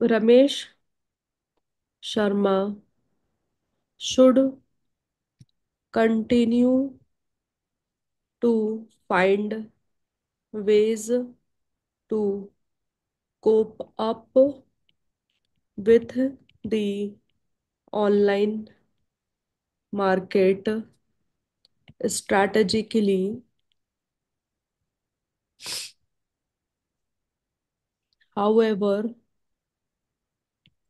Ramesh Sharma should continue to find ways to cope up with the online market strategically. However,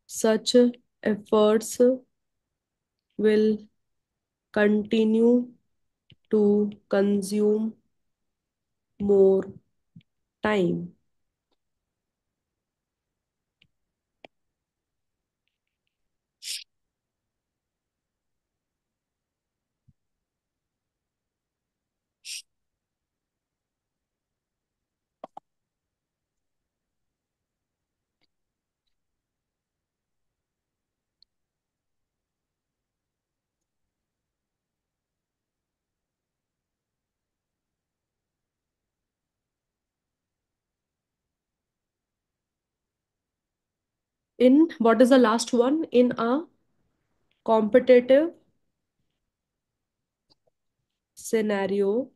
such efforts will continue to consume more time. In what is the last one? In a competitive scenario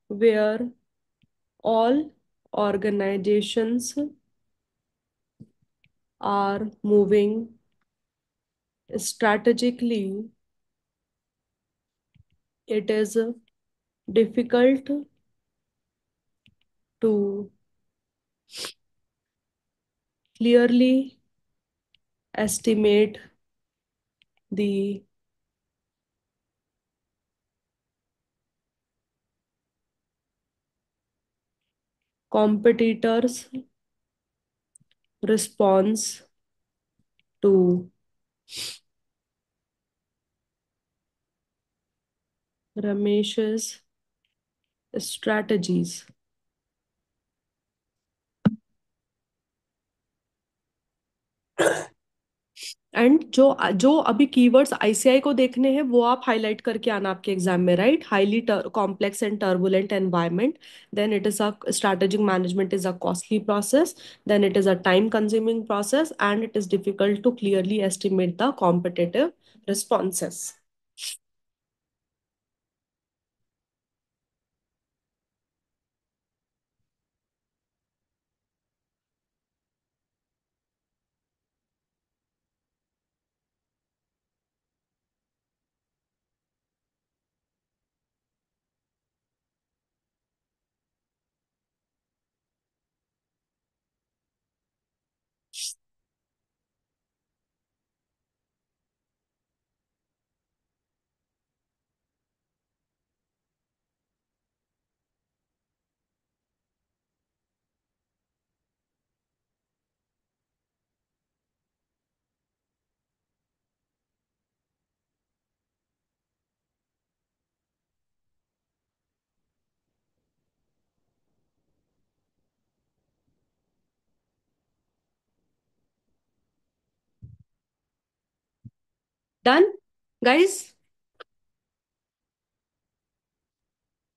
where all organizations are moving strategically, it is difficult to clearly estimate the competitors' response to Ramesh's strategies. And जो जो अभी keywords ICI को देखने हैं वो आप highlight करके आना आपके एग्जाम में, right? Highly complex and turbulent environment, then it is a strategic management is a costly process, then it is a time consuming process, and it is difficult to clearly estimate the competitive responses. Done, guys?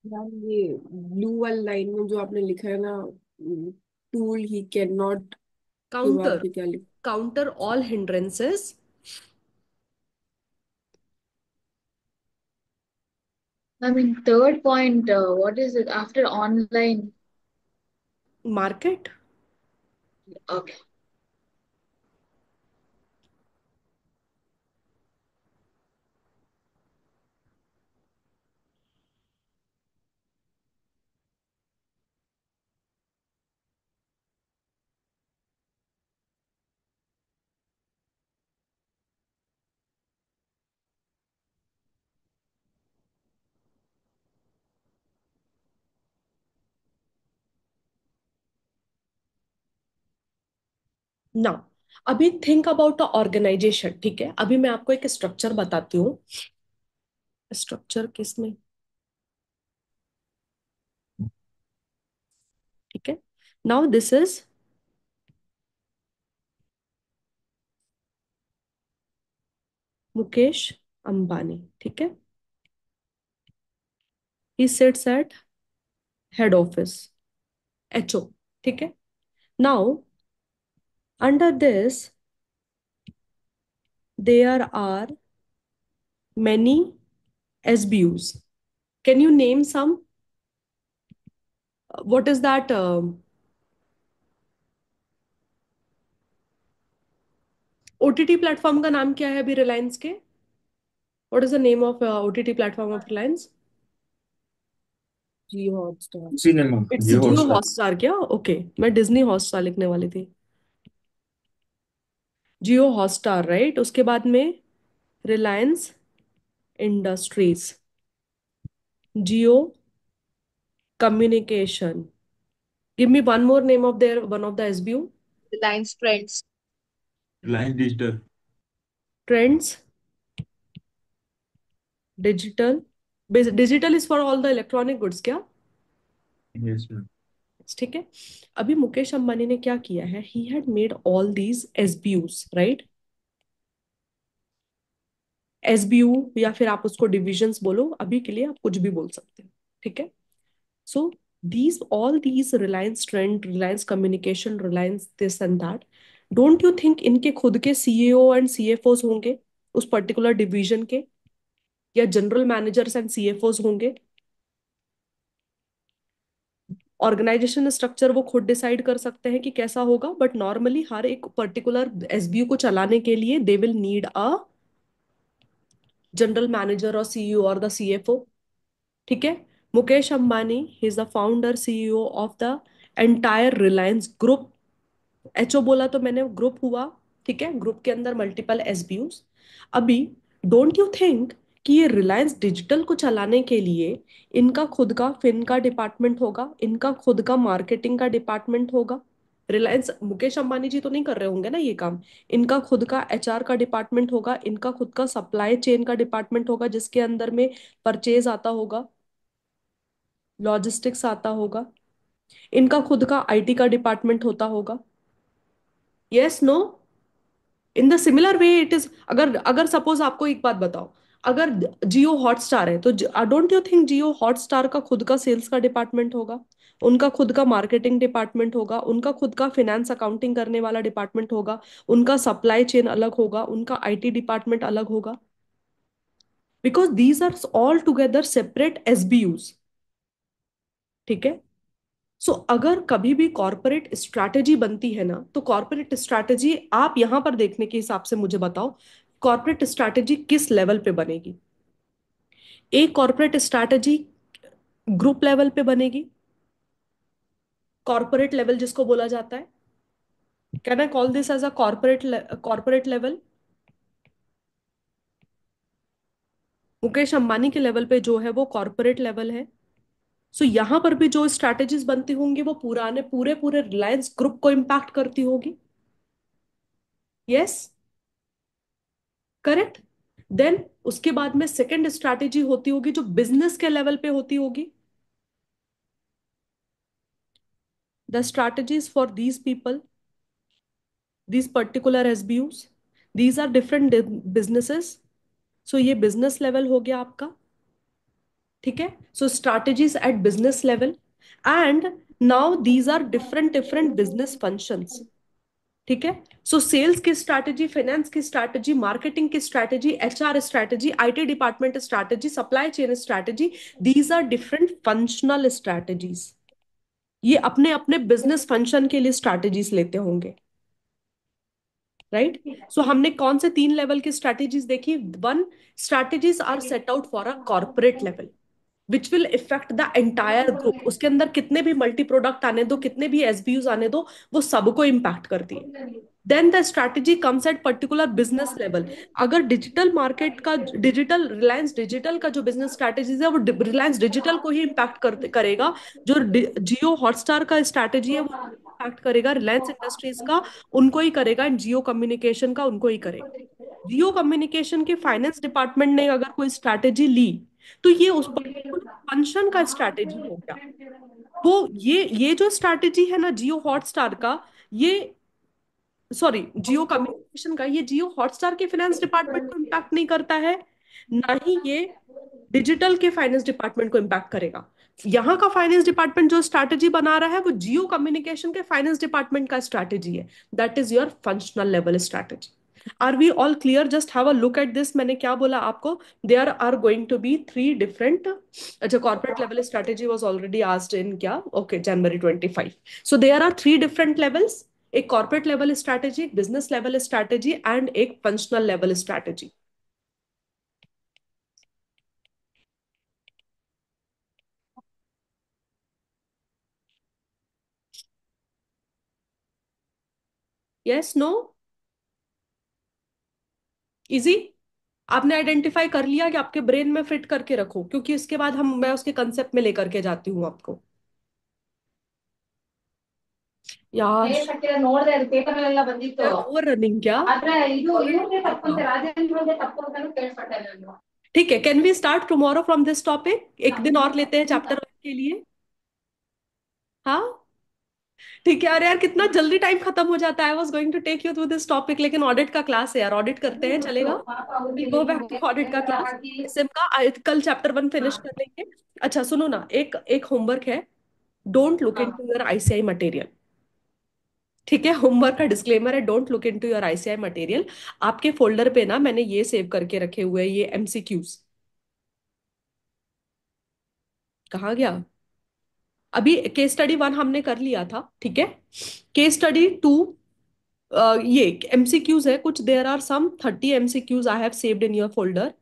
यार ये blue वाली line में जो आपने लिखा है ना, tool he can not, ये वहां Counter पे क्या लिखा? counter all hindrances. I mean, third point, what is it after online? Market. Okay. Now अभी थिंक अबाउट अ ऑर्गेनाइजेशन, ठीक है? अभी मैं आपको एक स्ट्रक्चर बताती हूँ. स्ट्रक्चर किसमें, ठीक है? Now this is Mukesh Ambani, ठीक है? He sits at head office, HO, ठीक है? Now under this there are many SBUs. Can you name some? What is that? OTT platform का नाम क्या है अभी रिलायंस के? What is the name of OTT platform of Reliance? Jio Hotstar. Cinema It's Jio Jio Hotstar. Hotstar क्या? Okay, मैं Disney Hotstar लिखने वाली थी। जियो हॉटस्टार राइट, उसके बाद में Reliance Industries, Jio communication. Give me one more name of their one of the SBU. Reliance Trends. Reliance Digital. Trends Digital. Digital is for all the electronic goods क्या? Yes ma'am. ठीक है। अभी मुकेश अंबानी ने क्या किया है, he had made all these एसबीयूज right. SBU या फिर आप उसको डिविजन्स बोलो, अभी के लिए आप कुछ भी बोल सकते हो, ठीक है। सो these all these Reliance Trend, Reliance Communication, Reliance this and that, don't you think इनके खुद के सीईओ एंड सीएफओस होंगे उस पर्टिकुलर डिवीजन के, या जनरल मैनेजर्स एंड सीएफओस होंगे? ऑर्गेनाइजेशन स्ट्रक्चर वो खुद डिसाइड कर सकते हैं कि कैसा होगा, बट नॉर्मली हर एक पर्टिकुलर एसबीयू को चलाने के लिए they will need a general manager और सीईओ और द सीएफओ, ठीक है। Mukesh Ambani he is the founder CEO of the entire Reliance group. HO बोला तो मैंने ग्रुप हुआ, ठीक है। ग्रुप के अंदर मल्टीपल एसबीयूज। अभी डोंट यू थिंक कि ये रिलायंस डिजिटल को चलाने के लिए इनका खुद का फिन का डिपार्टमेंट होगा, इनका खुद का मार्केटिंग का डिपार्टमेंट होगा? रिलायंस मुकेश अंबानी जी तो नहीं कर रहे होंगे ना ये काम। इनका खुद का एचआर का डिपार्टमेंट होगा, इनका खुद का सप्लाई चेन का डिपार्टमेंट होगा, जिसके अंदर में परचेज आता होगा, लॉजिस्टिक्स आता होगा, इनका खुद का आईटी का डिपार्टमेंट होता होगा। Yes no? In the similar way it is, अगर अगर सपोज आपको एक बात बताओ, अगर जियो हॉटस्टार है तो don't you think Jio Hotstar का खुद का सेल्स का डिपार्टमेंट होगा, उनका खुद का मार्केटिंग डिपार्टमेंट होगा, उनका खुद का फाइनेंस अकाउंटिंग करने वाला डिपार्टमेंट होगा, उनका सप्लाई चेन अलग होगा, उनका आईटी डिपार्टमेंट अलग होगा, because these are all together separate SBUs, ठीक है। सो अगर कभी भी कॉर्पोरेट स्ट्रैटेजी बनती है ना, तो कॉर्पोरेट स्ट्रैटेजी आप यहां पर देखने के हिसाब से मुझे बताओ, कॉर्पोरेट स्ट्रैटेजी किस लेवल पे बनेगी? एक कॉर्पोरेट स्ट्रैटेजी ग्रुप लेवल पे बनेगी, कॉर्पोरेट लेवल जिसको बोला जाता है। Can I call this as a corporate level? Mukesh Ambani के लेवल पे जो है वो कॉर्पोरेट लेवल है। सो यहां पर भी जो स्ट्रैटेजीज बनती होंगी वो पुराने पूरे पूरे रिलायंस ग्रुप को इम्पैक्ट करती होगी। Yes, correct. देन उसके बाद में सेकंड स्ट्रैटेजी होती होगी जो बिजनेस के लेवल पे होती होगी। The strategies for these people, these particular SBUs, these are different businesses. So ये बिजनेस लेवल हो गया आपका, ठीक है। So strategies at business level, and now these are different different business functions, ठीक है। सो सेल्स की स्ट्रैटेजी, फाइनेंस की स्ट्रैटेजी, मार्केटिंग की strategy, HR strategy, IT department strategy, supply chain strategy, these are different functional strategies. ये अपने अपने business function के लिए स्ट्रैटेजीज लेते होंगे, राइट। सो हमने कौन से 3 लेवल की स्ट्रैटेजीज देखी? One, strategies are set out for a corporate level which will effect the entire group. उसके अंदर कितने भी मल्टी प्रोडक्ट आने दो, कितने भी एसबीयूज आने दो, वो सबको इम्पैक्ट करती है। Then the strategy comes at particular business level. अगर डिजिटल मार्केट का, डिजिटल रिलायंस डिजिटल का जो बिजनेस स्ट्रैटेजीज है वो रिलायंस डिजिटल को ही इम्पैक्ट करेगा। जो जियो हॉटस्टार का स्ट्रैटेजी है वो इम्पैक्ट करेगा रिलायंस इंडस्ट्रीज का, उनको ही करेगा, एंड जियो कम्युनिकेशन का उनको ही करेगा। जियो कम्युनिकेशन के फाइनेंस डिपार्टमेंट ने अगर कोई स्ट्रैटेजी ली तो ये उस पर्टिकुलर फंक्शन का स्ट्रैटेजी हो गया। वो ये जो स्ट्रैटेजी है ना जियो हॉटस्टार का, ये सॉरी जियो कम्युनिकेशन का, ये जियो हॉटस्टार के फाइनेंस डिपार्टमेंट को इम्पैक्ट नहीं करता है, ना ही ये डिजिटल के फाइनेंस डिपार्टमेंट को इम्पैक्ट करेगा। यहाँ का फाइनेंस डिपार्टमेंट जो स्ट्रैटेजी बना रहा है वो जियो कम्युनिकेशन के फाइनेंस डिपार्टमेंट का स्ट्रैटेजी है। That is your functional level strategy. Are we all clear? Just have a look at this. मैंने क्या बोला आपको? There are going to be three different. अच्छा, corporate level strategy was already asked in क्या? Okay, January 25. So there are three different levels. एक corporate level strategy, business level strategy and एक functional level strategy. Yes, no, easy? आपने identify कर लिया कि आपके brain में फिट करके रखो, क्योंकि इसके बाद मैं उसके कंसेप्ट में लेकर के जाती हूँ आपको. यार, ನೋಡ್ದೆ ಅದು ಪೇಪರ್ ಎಲ್ಲ ಬಂದಿತ್ತು ओवर रनिंग क्या? ಆದ್ರೆ ಇದು ಇವ್ರದೇ ತಪ್ಪಂತೆ ರಾಜೇಂದ್ರದೇ ತಪ್ಪು ಅಂತಾನು ಕೇಳ್ಪಟ್ಟೆ ನಾನು ठीक है, can we start tomorrow from this topic? एक दिन और लेते हैं चैप्टर 1 के लिए. हाँ, ठीक है. अरे यार, कितना जल्दी टाइम खत्म हो जाता है. I was going to take you through this topic, लेकिन ऑडिट का क्लास है यार. ऑडिट करते हैं, चलेगा? ಪಾಪ ಅವ್ರಿಗೆ गो बैक टू ऑडिट का क्लास. ಹಾಕಿ सिम का कल चैप्टर 1 फिनिश कर लेंगे. अच्छा सुनो ना, एक एक होमवर्क है. Don't look into your ICI material. ठीक है, होमवर्क का डिस्क्लेमर है, don't look into your ICI material. आपके फोल्डर पे ना मैंने ये सेव करके रखे हुए हैं, ये एमसीक्यूज. कहाँ गया? अभी केस स्टडी 1 हमने कर लिया था, ठीक है. केस स्टडी 2, ये एमसीक्यूज है कुछ. There are some 30 MCQs I have saved in your folder.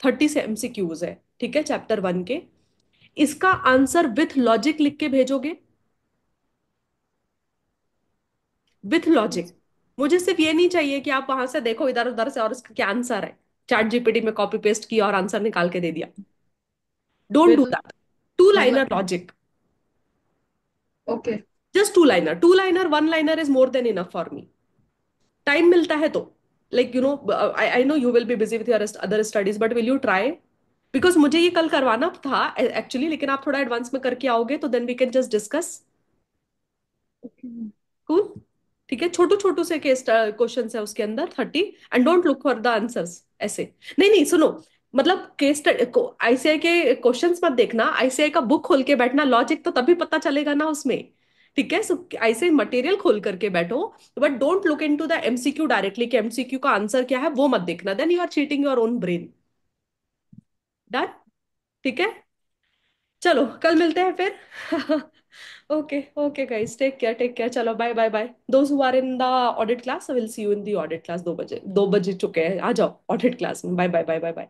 30 से एमसीक्यूज है, ठीक है, चैप्टर 1 के. इसका आंसर विथ लॉजिक लिख के भेजोगे, विथ लॉजिक. मुझे सिर्फ ये नहीं चाहिए कि आप वहां से देखो इधर उधर से और इसका क्या आंसर है, चैट जीपीटी में कॉपी पेस्ट किया और आंसर निकाल के दे दिया. Don't do that. Two liner logic. Okay. Just two liner. Two liner, one liner is more than enough for me. Time मिलता है तो, like you know, I know you will be busy with your other studies, but will you try? Because मुझे ये कल करवाना था actually, लेकिन आप थोड़ा एडवांस में करके आओगे तो then we can just discuss. Cool. ठीक है, छोटू छोटू से केस क्वेश्चन है उसके अंदर 30. And don't look for the answers ऐसे. नहीं नहीं, सुनो, मतलब केस आईसीआई के क्वेश्चंस मत देखना, आईसीआई का बुक खोल के बैठना. लॉजिक तो तभी पता चलेगा ना उसमें. ठीक है, सो आईसीआई मटेरियल खोल करके बैठो, but don't look into the MCQ directly कि एमसीक्यू का आंसर क्या है, वो मत देखना. Then you are cheating your own brain. Done? ठीक है, चलो कल मिलते हैं फिर. Okay okay guys, take care, take care. चलो bye bye bye. Those who are in the audit class, will see you in the audit class. 2 बजे, 2 बज चुके हैं, आ जाओ ऑडिट क्लास में. Bye bye bye bye bye.